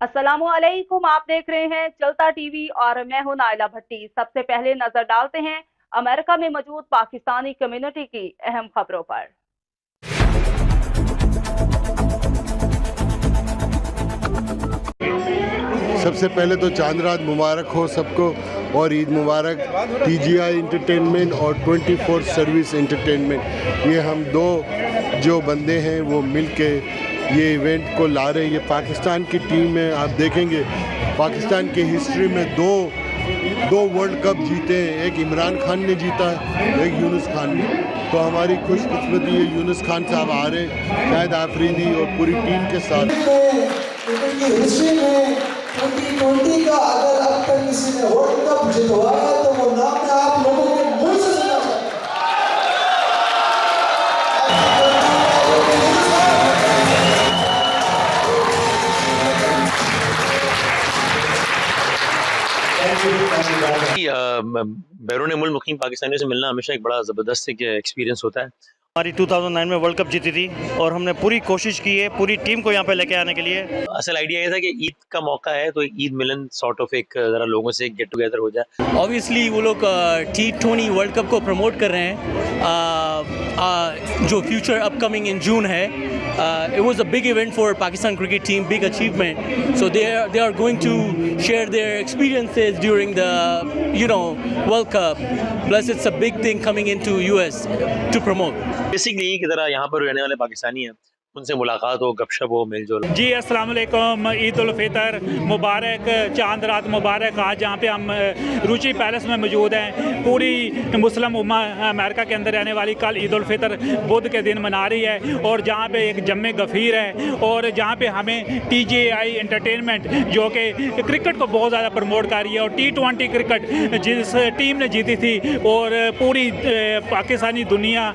अस्सलामुअलैकुम। आप देख रहे हैं चलता टीवी और मैं हूं नाइला भट्टी। सबसे पहले नजर डालते हैं अमेरिका में मौजूद पाकिस्तानी कम्युनिटी की अहम खबरों पर। सबसे पहले तो चांद रात मुबारक हो सबको और ईद मुबारक। टीजीआई इंटरटेनमेंट और 24 सर्विस इंटरटेनमेंट, ये हम दो जो बंदे हैं वो मिल के ये इवेंट को ला रहे हैं। ये पाकिस्तान की टीम है। आप देखेंगे पाकिस्तान की हिस्ट्री में दो वर्ल्ड कप जीते हैं। एक इमरान खान ने जीता है, एक यूनुस खान ने। तो हमारी खुशकिस्मती है यूनुस खान साहब आ रहे, शाहिद आफरीदी और पूरी टीम के साथ। हिस्ट्री में 2020 का अगर अब तक किसी ने वर्ल्ड कप जितवाया तो वो नाम मैं आप लोगों के मुंह से सुनना चाहता बैरून मुल्क मुकीम पाकिस्तानियों से मिलना हमेशा एक बड़ा ज़बरदस्त एक्सपीरियंस होता है। हमारी 2009 में वर्ल्ड कप जीती थी और हमने पूरी कोशिश की है पूरी टीम को यहाँ पे लेके आने के लिए। असल आइडिया ये था कि ईद का मौका है तो ईद मिलन सॉर्ट ऑफ एक ज़रा लोगों से गेट टुगेदर हो जाए। ऑब्वियसली वो लोग T20 वर्ल्ड कप को प्रमोट कर रहे हैं जो फ्यूचर अपकमिंग इन जून है। It was a big event for Pakistan cricket team, big achievement. So they are going to share their experiences during the World Cup. Plus it's a big thing coming into US to promote. Basically कि ज़रा यहाँ पर रहने वाले पाकिस्तानी हैं, उनसे मुलाकात हो, गपशप हो, मेलजोल। जी अस्सलाम वालेकुम, ईद उल फितर मुबारक, चांद रात मुबारक। आज जहाँ पे हम रुचि पैलेस में मौजूद हैं, पूरी मुस्लिम उम्मा अमेरिका के अंदर रहने वाली कल ईद उल फितर बुध के दिन मना रही है। और जहाँ पे एक जम्मे गफ़ीर है और जहाँ पे हमें TGI एंटरटेनमेंट जो कि क्रिकेट को बहुत ज़्यादा प्रमोट कर रही है और T20 क्रिकेट जिस टीम ने जीती थी और पूरी पाकिस्तानी दुनिया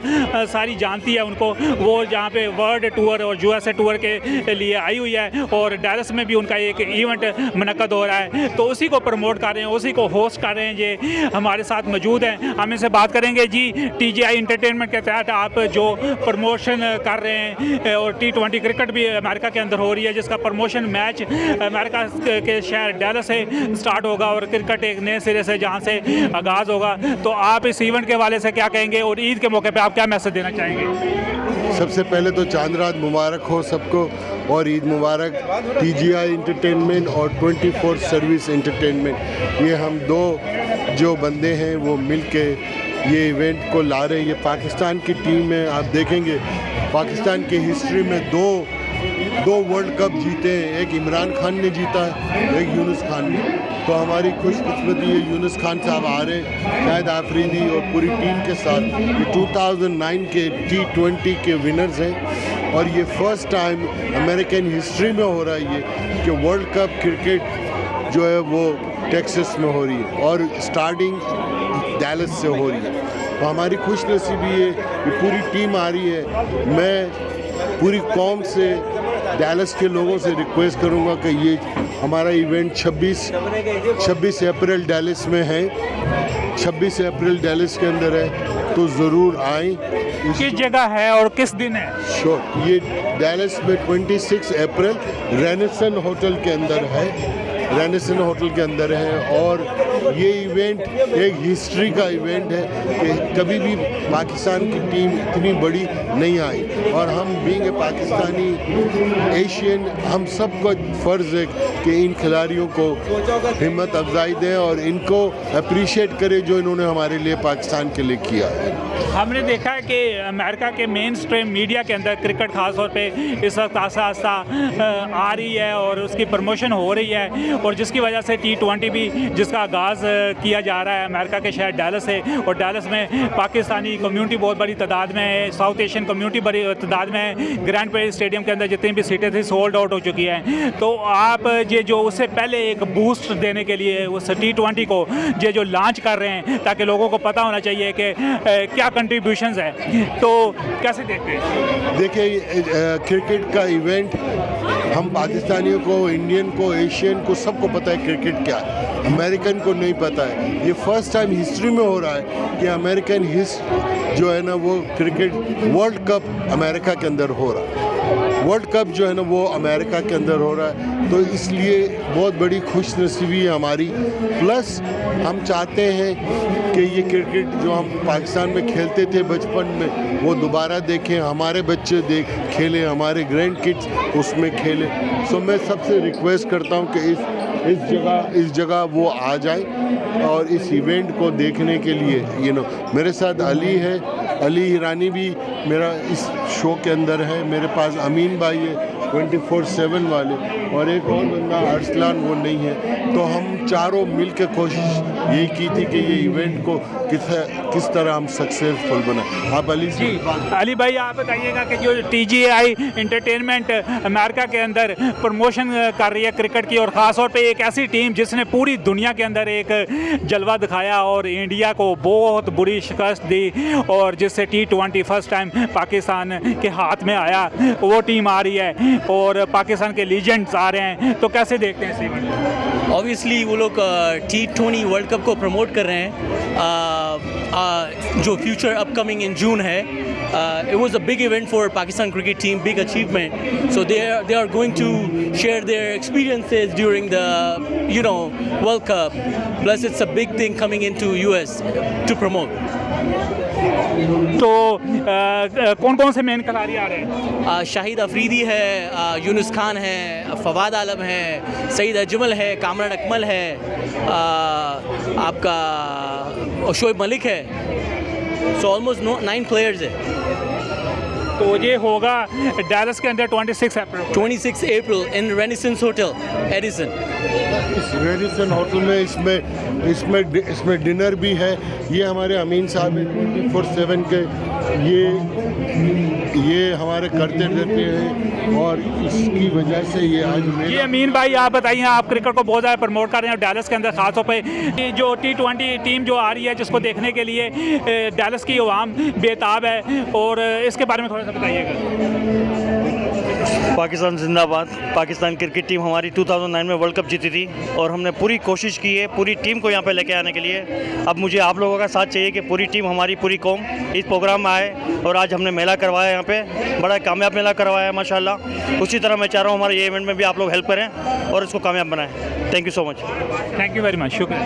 सारी जानती है उनको, वो जहाँ पे वर्ल्ड टूर और USA टूर के लिए आई हुई है और डैलस में भी उनका एक इवेंट मुनक्कद हो रहा है। तो उसी को प्रमोट कर रहे हैं, उसी को होस्ट कर रहे हैं। ये हमारे साथ मौजूद हैं, हम इनसे बात करेंगे। जी, TGI एंटरटेनमेंट के तहत आप जो प्रमोशन कर रहे हैं और T20 क्रिकेट भी अमेरिका के अंदर हो रही है, जिसका प्रमोशन मैच अमेरिका के शहर डैलस से स्टार्ट होगा और क्रिकेट एक नए सिरे से जहाँ से आगाज़ होगा। तो आप इस इवेंट के हवाले से क्या कहेंगे और ईद के मौके पर आप क्या मैसेज देना चाहेंगे? सबसे पहले तो चांद रात मुबारक हो सबको और ईद मुबारक। TGI इंटरटेनमेंट और 24 सर्विस इंटरटेनमेंट, ये हम दो जो बंदे हैं वो मिल के ये इवेंट को ला रहे हैं। ये पाकिस्तान की टीम है। आप देखेंगे पाकिस्तान की हिस्ट्री में दो वर्ल्ड कप जीते हैं। एक इमरान खान ने जीता है, एक यूनुस खान ने। तो हमारी खुशकिस्मती है यूनुस खान साहब आ रहे, शाहिद आफरीदी और पूरी टीम के साथ। ये 2009 के T20 के विनर्स हैं और ये फर्स्ट टाइम अमेरिकन हिस्ट्री में हो रहा है ये कि वर्ल्ड कप क्रिकेट जो है वो टेक्सास में हो रही है और स्टार्टिंग डैलस से हो रही है। तो हमारी खुशनसीबी है कि पूरी टीम आ रही है। मैं पूरी कौम से डैलस के लोगों से रिक्वेस्ट करूंगा कि ये हमारा इवेंट 26 अप्रैल डैलस में है, 26 अप्रैल डैलस के अंदर है, तो ज़रूर आएँ। किस जगह है और किस दिन है? श्योर, ये डैलस में 26 अप्रैल रेनेसन होटल के अंदर है, रेनेसन होटल के अंदर है। और ये इवेंट एक हिस्ट्री का इवेंट है कि कभी भी पाकिस्तान की टीम इतनी बड़ी नहीं आई और हम बीइंग पाकिस्तानी एशियन, हम सबको फ़र्ज़ है कि इन खिलाड़ियों को हिम्मत अफजाई दें और इनको अप्रिशिएट करें जो इन्होंने हमारे लिए पाकिस्तान के लिए किया है। हमने देखा है कि अमेरिका के मेन स्ट्रीम मीडिया के अंदर क्रिकेट खास तौर पे इस वक्त आस्ता आस्ता आ रही है और उसकी प्रमोशन हो रही है और जिसकी वजह से T20 भी जिसका आगाज़ किया जा रहा है अमेरिका के शहर डैलस से। और डैलस में पाकिस्तानी कम्युनिटी बहुत बड़ी तादाद में है, साउथ एशियन कम्युनिटी बड़ी तादाद में है। ग्रैंड प्रेस स्टेडियम के अंदर जितनी भी सीटें थी सोल्ड आउट हो चुकी हैं। तो आप ये जो उससे पहले एक बूस्ट देने के लिए उस T20 को ये जो लॉन्च कर रहे हैं ताकि लोगों को पता होना चाहिए कि क्या कंट्रीब्यूशंस है, तो कैसे देखते हैं? देखिए क्रिकेट का इवेंट हम पाकिस्तानियों को, इंडियन को, एशियन को सबको पता है क्रिकेट क्या है, अमेरिकन को नहीं पता है। ये फर्स्ट टाइम हिस्ट्री में हो रहा है कि अमेरिकन जो है ना वो क्रिकेट वर्ल्ड कप अमेरिका के अंदर हो रहा है। वर्ल्ड कप जो है ना वो अमेरिका के अंदर हो रहा है, तो इसलिए बहुत बड़ी खुशनसीबी है हमारी। प्लस हम चाहते हैं कि ये क्रिकेट जो हम पाकिस्तान में खेलते थे बचपन में वो दोबारा देखें, हमारे बच्चे खेलें, हमारे ग्रैंड किड्स उसमें खेलें। सो मैं सबसे रिक्वेस्ट करता हूँ कि इस जगह वो आ जाए और इस इवेंट को देखने के लिए मेरे साथ अली है, अली हिरानी भी मेरा इस शो के अंदर है, मेरे पास अमीन भाई है 24/7 वाले, और एक और बंदा अरसलान वो नहीं है। तो हम चारों मिल के कोशिश यही की थी कि ये इवेंट को किस तरह हम सक्सेसफुल बनाए। आप अली जी, अली भाई आप बताइएगा कि जो TGI एंटरटेनमेंट अमेरिका के अंदर प्रमोशन कर रही है क्रिकेट की, और ख़ास तौर पे एक ऐसी टीम जिसने पूरी दुनिया के अंदर एक जलवा दिखाया और इंडिया को बहुत बुरी शिकस्त दी, और जिससे T20 फर्स्ट टाइम पाकिस्तान के हाथ में आया, वो टीम आ रही है और पाकिस्तान के लीजेंड्स आ रहे हैं, तो कैसे देखते हैं इस इवेंट को? ऑब्वियसली वो लोग T20 वर्ल्ड कप को प्रमोट कर रहे हैं, जो फ्यूचर अपकमिंग इन जून है। It was a big event for Pakistan cricket team, big achievement. So they are going to share their experiences during the World Cup. Plus it's a big thing coming into US to promote. तो कौन कौन से main खिलाड़ी आ रहे हैं? शाहिद अफरीदी है, यूनुस खान है, फवाद आलम है, सईद अजमल है, कामरान अकमल है, आपका शोएब मलिक है। सो ऑलमोस्ट 9 प्लेयर्स है। तो ये होगा डैलस के अंदर 26 अप्रैल इन रेनेसेंस होटल एडिसन। इस रेडिसन होटल में इसमें डिनर भी है। ये हमारे अमीन साहब 24/7 के ये हमारे करते रहते हैं, और इसकी वजह से ये आज जी अमीन भाई आप बताइए, आप क्रिकेट को बहुत ज़्यादा प्रमोट कर रहे हैं डैलस के अंदर, खासतौर पे ये जो T20 टीम जो आ रही है जिसको देखने के लिए डैलस की आवाम बेताब है, और इसके बारे में थोड़ा सा बताइएगा। पाकिस्तान जिंदाबाद। पाकिस्तान क्रिकेट टीम हमारी 2009 में वर्ल्ड कप जीती थी, और हमने पूरी कोशिश की है पूरी टीम को यहाँ पे लेके आने के लिए। अब मुझे आप लोगों का साथ चाहिए कि पूरी टीम हमारी पूरी कौम इस प्रोग्राम में आए, और आज हमने मेला करवाया यहाँ पे, बड़ा कामयाब मेला करवाया है माशाल्लाह। उसी तरह मैं चाह रहा हूँ हमारे ये इवेंट में भी आप लोग हेल्प करें और इसको कामयाब बनाएं। Thank you so much. Thank you very much, शुक्रिया।